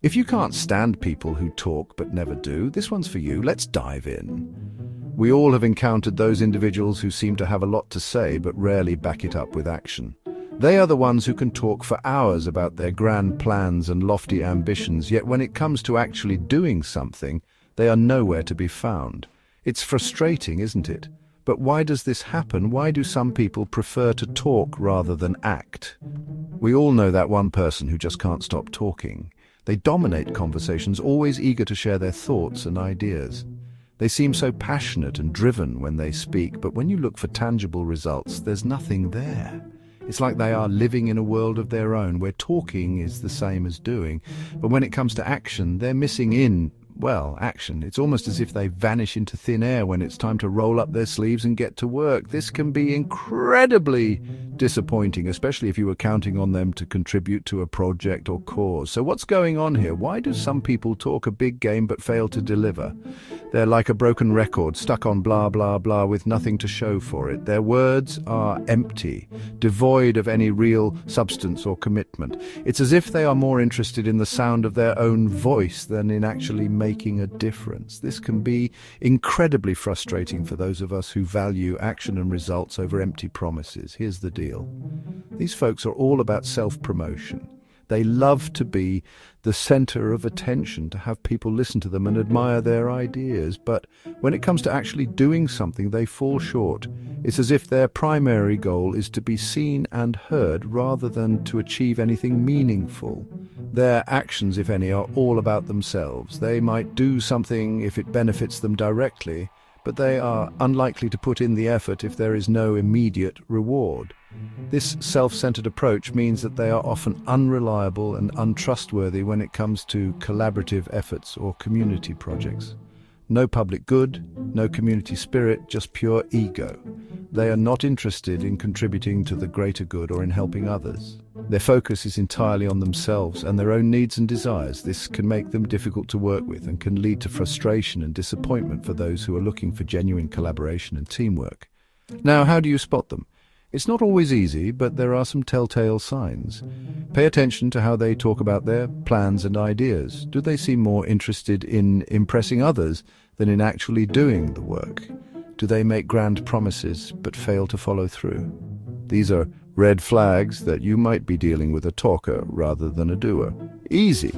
If you can't stand people who talk but never do, this one's for you. Let's dive in. We all have encountered those individuals who seem to have a lot to say but rarely back it up with action. They are the ones who can talk for hours about their grand plans and lofty ambitions, yet when it comes to actually doing something, they are nowhere to be found. It's frustrating, isn't it? But why does this happen? Why do some people prefer to talk rather than act? We all know that one person who just can't stop talking. They dominate conversations, always eager to share their thoughts and ideas. They seem so passionate and driven when they speak, but when you look for tangible results, there's nothing there. It's like they are living in a world of their own, where talking is the same as doing. But when it comes to action, they're missing action. It's almost as if they vanish into thin air when it's time to roll up their sleeves and get to work. This can be incredibly disappointing, especially if you were counting on them to contribute to a project or cause. So what's going on here? Why do some people talk a big game but fail to deliver? They're like a broken record, stuck on blah, blah, blah, with nothing to show for it. Their words are empty, devoid of any real substance or commitment. It's as if they are more interested in the sound of their own voice than in actually making a difference. This can be incredibly frustrating for those of us who value action and results over empty promises. Here's the deal. These folks are all about self-promotion. They love to be the center of attention, to have people listen to them and admire their ideas. But when it comes to actually doing something, they fall short. It's as if their primary goal is to be seen and heard rather than to achieve anything meaningful. Their actions, if any, are all about themselves. They might do something if it benefits them directly, but they are unlikely to put in the effort if there is no immediate reward. This self-centered approach means that they are often unreliable and untrustworthy when it comes to collaborative efforts or community projects. No public good, no community spirit, just pure ego. They are not interested in contributing to the greater good or in helping others. Their focus is entirely on themselves and their own needs and desires. This can make them difficult to work with and can lead to frustration and disappointment for those who are looking for genuine collaboration and teamwork. Now, how do you spot them? It's not always easy, but there are some telltale signs. Pay attention to how they talk about their plans and ideas. Do they seem more interested in impressing others than in actually doing the work? Do they make grand promises but fail to follow through? These are red flags that you might be dealing with a talker rather than a doer. Easy.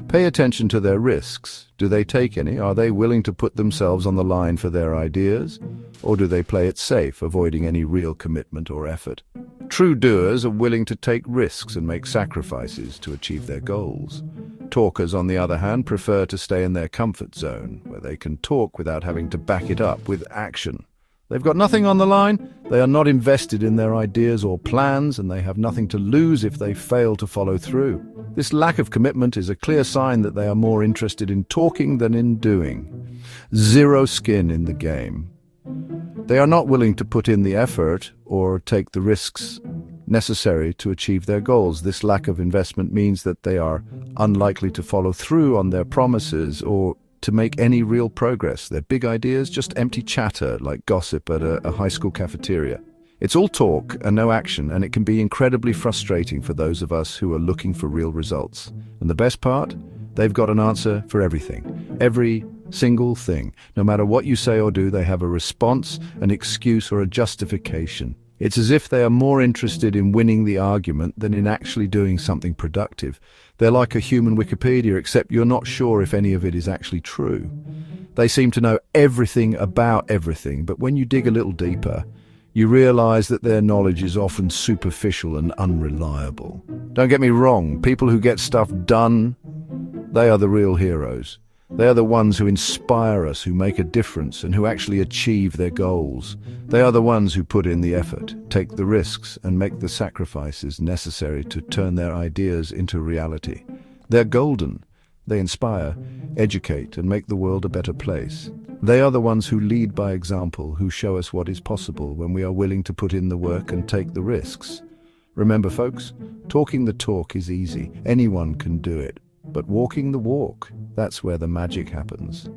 Pay attention to their risks. Do they take any? Are they willing to put themselves on the line for their ideas? Or do they play it safe, avoiding any real commitment or effort? True doers are willing to take risks and make sacrifices to achieve their goals. Talkers, on the other hand, prefer to stay in their comfort zone, where they can talk without having to back it up with action. They've got nothing on the line, they are not invested in their ideas or plans, and they have nothing to lose if they fail to follow through. This lack of commitment is a clear sign that they are more interested in talking than in doing. Zero skin in the game. They are not willing to put in the effort or take the risks necessary to achieve their goals. This lack of investment means that they are unlikely to follow through on their promises or to make any real progress. Their big ideas, just empty chatter like gossip at a high school cafeteria. It's all talk and no action, and it can be incredibly frustrating for those of us who are looking for real results. And the best part? They've got an answer for everything. Every single thing. No matter what you say or do, they have a response, an excuse, or a justification. It's as if they are more interested in winning the argument than in actually doing something productive. They're like a human Wikipedia, except you're not sure if any of it is actually true. They seem to know everything about everything, but when you dig a little deeper, you realize that their knowledge is often superficial and unreliable. Don't get me wrong, people who get stuff done, they are the real heroes. They are the ones who inspire us, who make a difference, and who actually achieve their goals. They are the ones who put in the effort, take the risks, and make the sacrifices necessary to turn their ideas into reality. They're golden. They inspire, educate, and make the world a better place. They are the ones who lead by example, who show us what is possible when we are willing to put in the work and take the risks. Remember, folks, talking the talk is easy. Anyone can do it. But walking the walk, that's where the magic happens.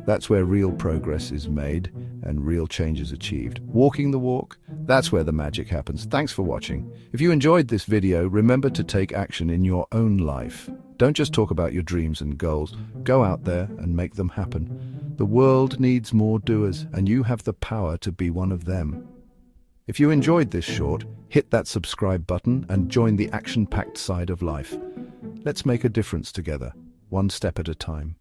That's where real progress is made and real change is achieved. Walking the walk, that's where the magic happens. Thanks for watching. If you enjoyed this video, remember to take action in your own life. Don't just talk about your dreams and goals. Go out there and make them happen. The world needs more doers, and you have the power to be one of them. If you enjoyed this short, hit that subscribe button and join the action-packed side of life. Let's make a difference together, one step at a time.